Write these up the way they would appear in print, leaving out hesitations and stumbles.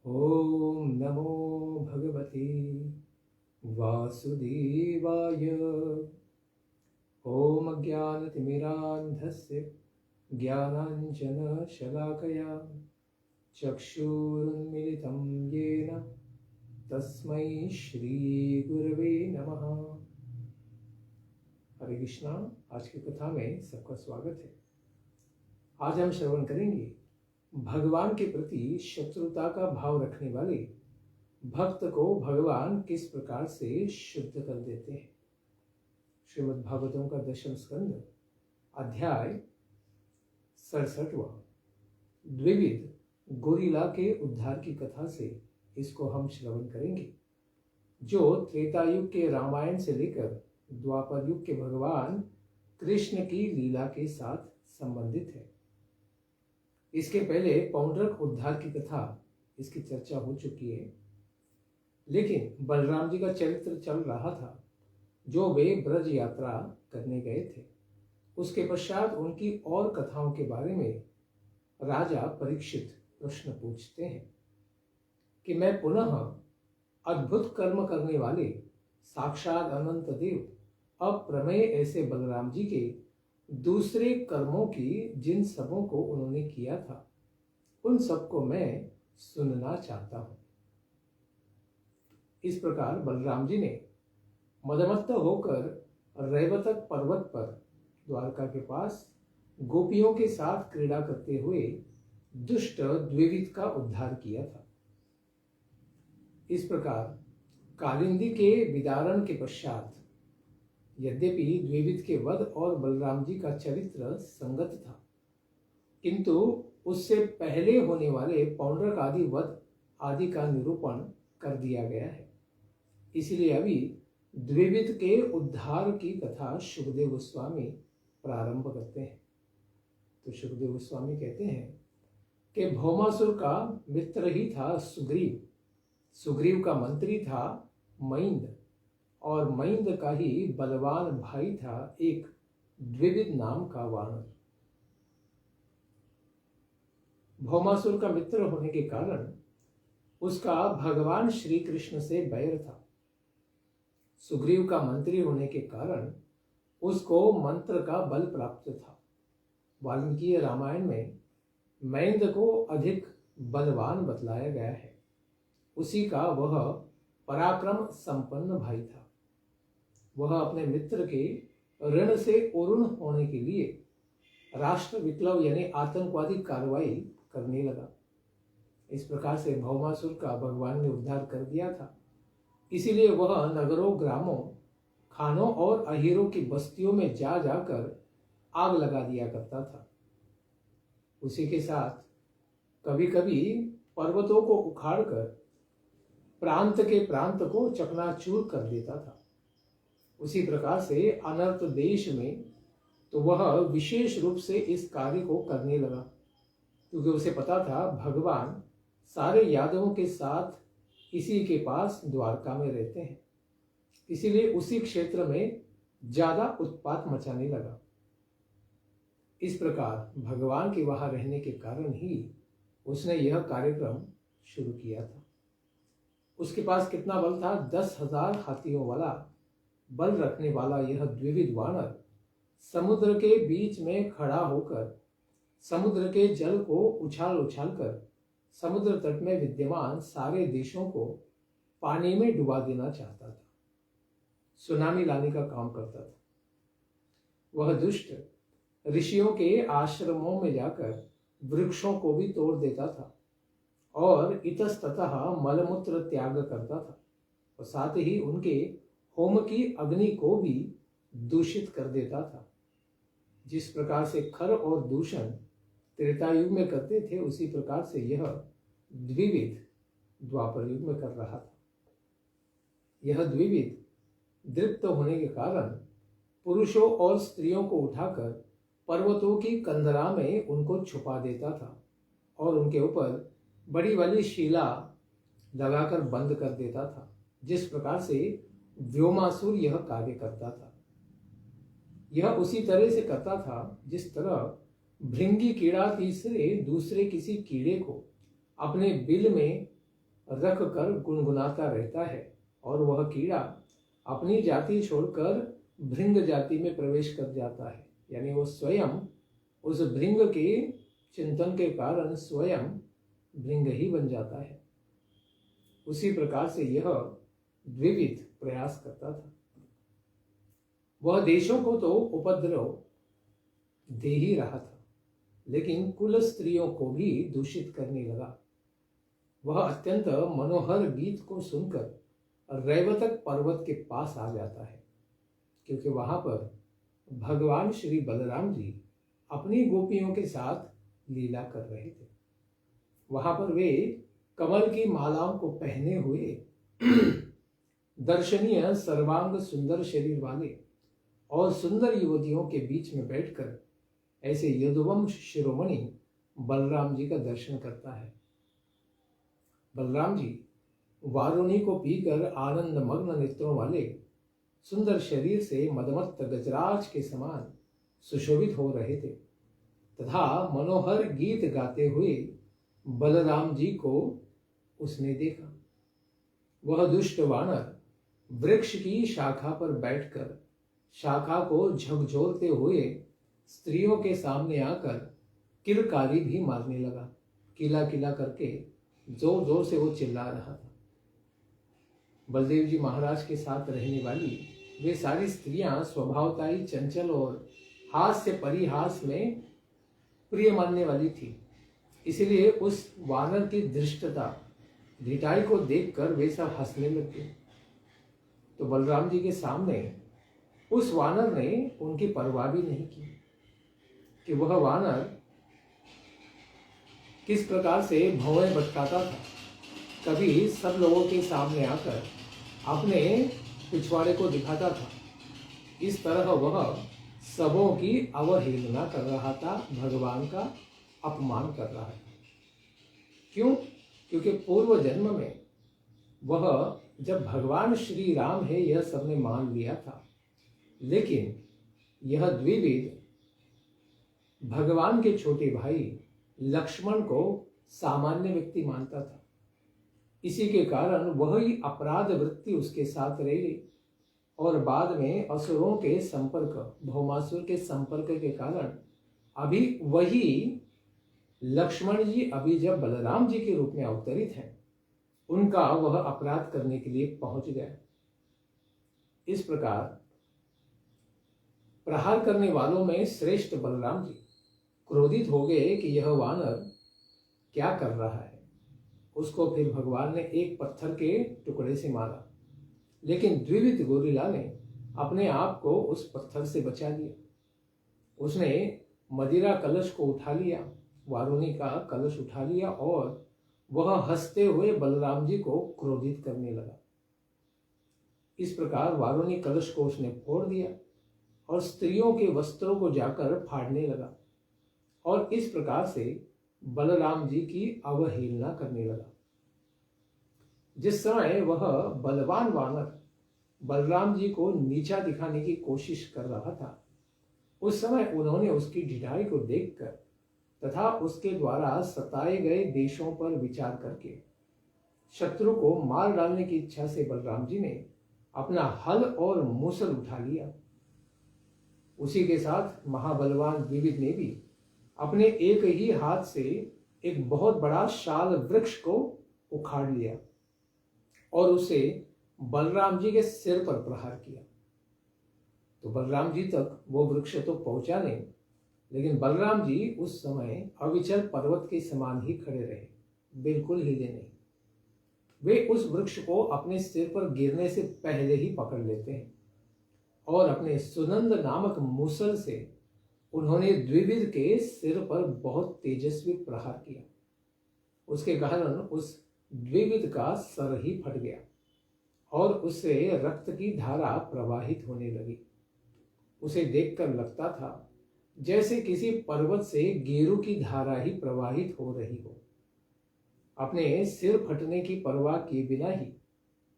ओम नमो भगवते वासुदेवाय। ओम अज्ञानतिमिरान्धस्य ज्ञानाञ्जनशलाकया चक्षुरुन्मिलितं येन तस्मै श्रीगुरवे नमः। हरे कृष्णा। आज की कथा में सबका स्वागत है। आज हम श्रवण करेंगे भगवान के प्रति शत्रुता का भाव रखने वाले भक्त को भगवान किस प्रकार से शुद्ध कर देते हैं। श्रीमद् भागवतम का 10वां स्कंद अध्याय 67वां द्विविध गोरिला के उद्धार की कथा से इसको हम श्रवण करेंगे, जो त्रेता युग के रामायण से लेकर द्वापर युग के भगवान कृष्ण की लीला के साथ संबंधित है। इसके पहले पौंड्रक उद्धार की कथा इसकी चर्चा हो चुकी है, लेकिन बलराम जी का चरित्र चल रहा था जो वे ब्रज यात्रा करने गए थे। उसके पश्चात उनकी और कथाओं के बारे में राजा परीक्षित प्रश्न पूछते हैं कि मैं पुनः अद्भुत कर्म करने वाले साक्षात अनंत देव अप्रमेय ऐसे बलराम जी के दूसरे कर्मों की जिन सबों को उन्होंने किया था उन सबको मैं सुनना चाहता हूं। इस प्रकार बलराम जी ने मदमत्त होकर रैवतक पर्वत पर द्वारका के पास गोपियों के साथ क्रीड़ा करते हुए दुष्ट द्विविध का उद्धार किया था। इस प्रकार कालिंदी के विदारण के पश्चात यद्यपि द्विविध के वध और बलराम जी का चरित्र संगत था, किंतु उससे पहले होने वाले पौंड्रक आदि वध आदि का निरूपण कर दिया गया है। इसलिए अभी द्विविध के उद्धार की कथा शुकदेव गोस्वामी प्रारंभ करते हैं। तो शुकदेव गोस्वामी कहते हैं कि भौमासुर का मित्र ही था सुग्रीव, सुग्रीव का मंत्री था मैंद, और मैंद का ही बलवान भाई था एक द्विविध नाम का वानर। भौमासुर का मित्र होने के कारण उसका भगवान श्री कृष्ण से बैर था। सुग्रीव का मंत्री होने के कारण उसको मंत्र का बल प्राप्त था। वाल्मीकि रामायण में मैंद को अधिक बलवान बतलाया गया है। उसी का वह पराक्रम संपन्न भाई था। वह अपने मित्र के ऋण से उऋण होने के लिए राष्ट्र विप्लव यानी आतंकवादी कार्रवाई करने लगा। इस प्रकार से भौमासुर का भगवान ने उद्धार कर दिया था। इसीलिए वह नगरों, ग्रामों, खानों और अहीरों की बस्तियों में जा जाकर आग लगा दिया करता था। उसी के साथ कभी कभी पर्वतों को उखाड़कर प्रांत के प्रांत को चकनाचूर कर देता था। उसी प्रकार से अनर्थ देश में तो वह विशेष रूप से इस कार्य को करने लगा, क्योंकि उसे पता था भगवान सारे यादवों के साथ इसी के पास द्वारका में रहते हैं। इसीलिए उसी क्षेत्र में ज्यादा उत्पात मचाने लगा। इस प्रकार भगवान के वहां रहने के कारण ही उसने यह कार्यक्रम शुरू किया था। उसके पास कितना बल था? 10,000 हाथियों वाला बल रखने वाला यह द्विविध वानर समुद्र के बीच में खड़ा होकर समुद्र के जल को उछाल उछाल कर समुद्र तट में विद्यमान सारे देशों को पानी में डुबा देना चाहता था। सुनामी लाने का काम करता था। वह दुष्ट ऋषियों के आश्रमों में जाकर वृक्षों को भी तोड़ देता था और इतस्ततः मलमूत्र त्याग करता था, और साथ ही उनके होम की अग्नि को भी दूषित कर देता था। जिस प्रकार से खर और दूषण त्रेता युग में करते थे, उसी प्रकार से यह द्विविध द्वापर युग में कर रहा था। यह द्विविध दृप्त होने के कारण पुरुषों और स्त्रियों को उठाकर पर्वतों की कंदरा में उनको छुपा देता था और उनके ऊपर बड़ी वाली शिला लगाकर बंद कर देता था। जिस प्रकार से व्योमासुर यह कार्य करता था, यह उसी तरह से करता था जिस तरह भृंगी कीड़ा तीसरे दूसरे किसी कीड़े को अपने बिल में रख कर गुनगुनाता रहता है और वह कीड़ा अपनी जाति छोड़कर भृंग जाति में प्रवेश कर जाता है। यानी वो स्वयं उस भृंग के चिंतन के कारण स्वयं भृंग ही बन जाता है। उसी प्रकार से यह द्विविध प्रयास करता था। वह देशों को तो उपद्रव दे ही रहा था, लेकिन कुल स्त्रियों को भी दूषित करने लगा। वह अत्यंत मनोहर गीत को सुनकर रैवतक पर्वत के पास आ जाता है, क्योंकि वहां पर भगवान श्री बलराम जी अपनी गोपियों के साथ लीला कर रहे थे। वहां पर वे कमल की मालाओं को पहने हुए दर्शनीय सर्वांग सुंदर शरीर वाले और सुंदर युवतियों के बीच में बैठकर ऐसे यदुवंश शिरोमणि बलराम जी का दर्शन करता है। बलराम जी वारुणी को पीकर आनंद मग्न नेत्रों वाले सुंदर शरीर से मदमत्त गजराज के समान सुशोभित हो रहे थे तथा मनोहर गीत गाते हुए बलराम जी को उसने देखा। वह दुष्ट वानर वृक्ष की शाखा पर बैठकर शाखा को झकझोरते हुए स्त्रियों के सामने आकर किलकारी भी मारने लगा। किला किला करके जोर जोर से वो चिल्ला रहा था। बलदेव जी महाराज के साथ रहने वाली वे सारी स्त्रियां स्वभावतः ही चंचल और हास्य परिहास में प्रिय मानने वाली थी, इसलिए उस वानर की धृष्टता ढिठाई को देखकर वे सब हंसने लगे। तो बलराम जी के सामने उस वानर ने उनकी परवाह भी नहीं की कि वह वानर किस प्रकार से भौएं भटकाता था। कभी सब लोगों के सामने आकर अपने पिछवाड़े को दिखाता था। इस तरह वह सबों की अवहेलना कर रहा था, भगवान का अपमान कर रहा है। क्यों? क्योंकि पूर्व जन्म में वह जब भगवान श्री राम है यह सबने मान लिया था, लेकिन यह द्विविध भगवान के छोटे भाई लक्ष्मण को सामान्य व्यक्ति मानता था। इसी के कारण वही अपराध वृत्ति उसके साथ रह गई और बाद में असुरों के संपर्क, भौमासुर के संपर्क के कारण अभी वही लक्ष्मण जी अभी जब बलराम जी के रूप में अवतरित हैं, उनका वह अपराध करने के लिए पहुंच गया। इस प्रकार प्रहार करने वालों में श्रेष्ठ बलराम जी क्रोधित हो गए कि यह वानर क्या कर रहा है। उसको फिर भगवान ने एक पत्थर के टुकड़े से मारा, लेकिन द्विविध गोरिल्ला ने अपने आप को उस पत्थर से बचा लिया। उसने मदिरा कलश को उठा लिया, वारुणी का कलश उठा लिया और वह हंसते हुए बलराम जी को क्रोधित करने लगा। इस प्रकार वारुणी कलश को उसने फोड़ दिया और स्त्रियों के वस्त्रों को जाकर फाड़ने लगा और इस प्रकार से बलराम जी की अवहेलना करने लगा। जिस समय वह बलवान वानर बलराम जी को नीचा दिखाने की कोशिश कर रहा था, उस समय उन्होंने उसकी ढिठाई को देखकर तथा उसके द्वारा सताए गए देशों पर विचार करके शत्रु को मार डालने की इच्छा से बलराम जी ने अपना हल और मूसल उठा लिया। उसी के साथ महाबलवान द्विविध ने भी अपने एक ही हाथ से एक बहुत बड़ा शाल वृक्ष को उखाड़ लिया और उसे बलराम जी के सिर पर प्रहार किया। तो बलराम जी तक वो वृक्ष तो पहुंचा नहीं, लेकिन बलराम जी उस समय अविचल पर्वत के समान ही खड़े रहे, बिल्कुल हिले नहीं। वे उस वृक्ष को अपने सिर पर गिरने से पहले ही पकड़ लेते हैं और अपने सुनंद नामक मूसल से उन्होंने द्विविध के सिर पर बहुत तेजस्वी प्रहार किया। उसके कारण उस द्विविध का सर ही फट गया और उससे रक्त की धारा प्रवाहित होने लगी। उसे देखकर लगता था जैसे किसी पर्वत से गेरू की धारा ही प्रवाहित हो रही हो। अपने सिर फटने की परवाह किए बिना ही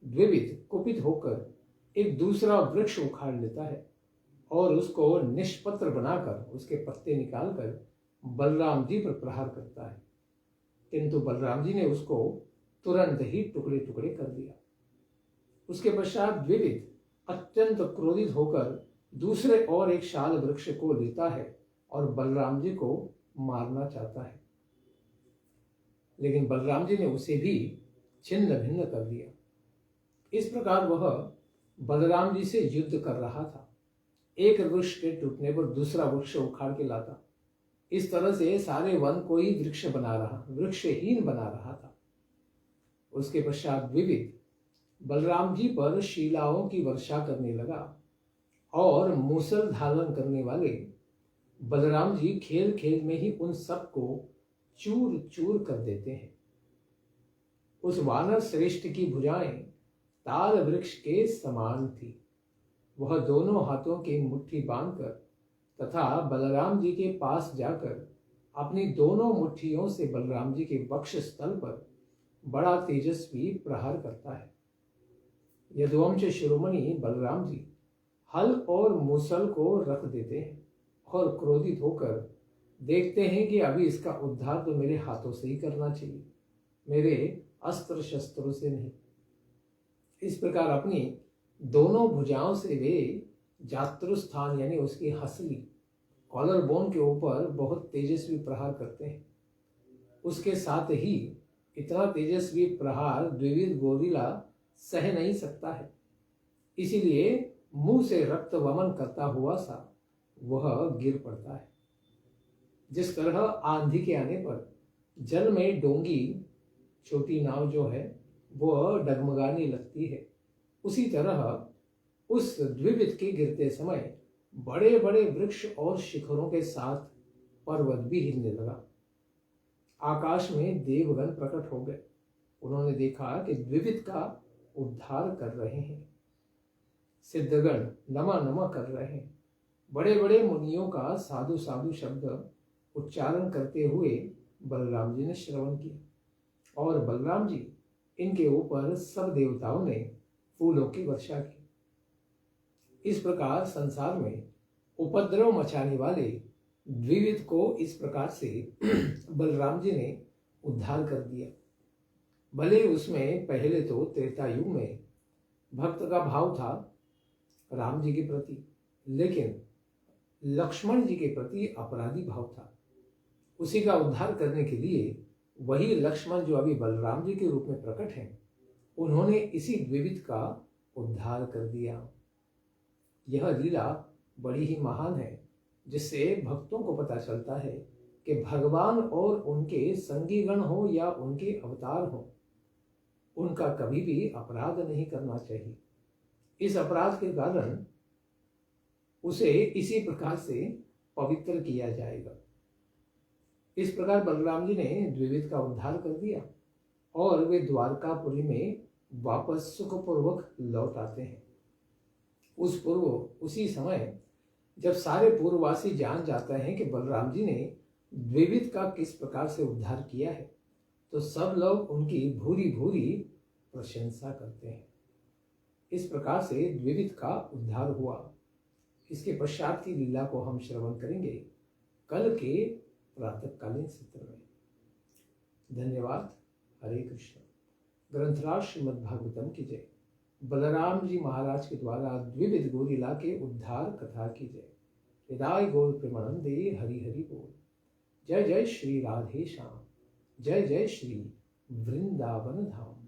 द्विविध कुपित होकर एक दूसरा वृक्ष उखाड़ लेता है और उसको निष्पत्र बनाकर उसके पत्ते निकालकर बलराम जी पर प्रहार करता है, किंतु बलराम जी ने उसको तुरंत ही टुकड़े टुकड़े कर दिया। उसके पश्चात द्विविद अत्यंत क्रोधित होकर दूसरे और एक शाल वृक्ष को लेता है और बलराम जी को मारना चाहता है, लेकिन बलराम जी ने उसे भी छिन्न भिन्न कर दिया। इस प्रकार वह बलराम जी से युद्ध कर रहा था। एक वृक्ष के टूटने पर दूसरा वृक्ष उखाड़ के लाता। इस तरह से सारे वन को ही वृक्षहीन बना रहा था। उसके पश्चात द्विविद बलराम जी पर शिलाओं की वर्षा करने लगा और मूसल धारण करने वाले बलराम जी खेल खेल में ही उन सबको चूर चूर कर देते हैं। उस वानर श्रेष्ठ की भुजाएं ताल वृक्ष के समान थी। वह दोनों हाथों की मुट्ठी बांधकर तथा बलराम जी के पास जाकर अपनी दोनों मुट्ठियों से बलराम जी के वक्ष स्थल पर बड़ा तेजस्वी प्रहार करता है। यदुवंश शिरोमणि बलराम जी हल और मूसल को रख देते हैं और क्रोधित होकर देखते हैं कि अभी इसका उद्धार तो मेरे हाथों से ही करना चाहिए, मेरे अस्त्र शस्त्रों से नहीं। इस प्रकार अपनी दोनों भुजाओं से वे जातृस्थान यानी उसकी हसली कॉलर बोन के ऊपर बहुत तेजस्वी प्रहार करते हैं। उसके साथ ही इतना तेजस्वी प्रहार द्विविद गोरिल्ला सह नहीं सकता है, इसीलिए मुंह से रक्त वमन करता हुआ सा वह गिर पड़ता है। जिस तरह आंधी के आने पर जल में डोंगी छोटी नाव जो है वह डगमगाने लगती है, उसी तरह उस द्विविद के गिरते समय बड़े बड़े वृक्ष और शिखरों के साथ पर्वत भी हिलने लगा। आकाश में देवगण प्रकट हो गए। उन्होंने देखा कि द्विविद का उद्धार कर रहे हैं। सिद्धगण नमा नमा कर रहे हैं। बड़े बड़े मुनियों का साधु साधु शब्द उच्चारण करते हुए बलराम जी ने श्रवण किया और बलराम जी इनके ऊपर सब देवताओं ने फूलों की वर्षा की। इस प्रकार संसार में उपद्रव मचाने वाले द्विविद को इस प्रकार से बलराम जी ने उद्धार कर दिया। भले उसमें पहले तो त्रेता युग में भक्त का भाव था राम जी के प्रति, लेकिन लक्ष्मण जी के प्रति अपराधी भाव था। उसी का उद्धार करने के लिए वही लक्ष्मण जो अभी बलराम जी के रूप में प्रकट हैं, उन्होंने इसी द्विविद का उद्धार कर दिया। यह लीला बड़ी ही महान है, जिससे भक्तों को पता चलता है कि भगवान और उनके संगीगण हो या उनके अवतार हो, उनका कभी भी अपराध नहीं करना चाहिए। इस अपराध के कारण उसे इसी प्रकार से पवित्र किया जाएगा। इस प्रकार बलराम जी ने द्विविद का उद्धार कर दिया और वे द्वारकापुरी में वापस सुखपूर्वक लौट आते हैं। उसी समय जब सारे पूर्ववासी जान जाते हैं कि बलराम जी ने द्विविद का किस प्रकार से उद्धार किया है, तो सब लोग उनकी भूरी भूरी प्रशंसा करते हैं। इस प्रकार से द्विविद का उद्धार हुआ। इसके पश्चात की लीला को हम श्रवण करेंगे कल के प्रातःकालीन सत्र में। धन्यवाद। हरे कृष्ण। ग्रंथराज श्रीमद् भागवतम की जय। बलराम जी महाराज के द्वारा द्विविद गोरिल्ला के उद्धार कथा की जय। हृदय गौर प्रेमानंदे हरि हरि बोल। जय जय श्री राधे श्याम। जय जय श्री वृंदावन धाम।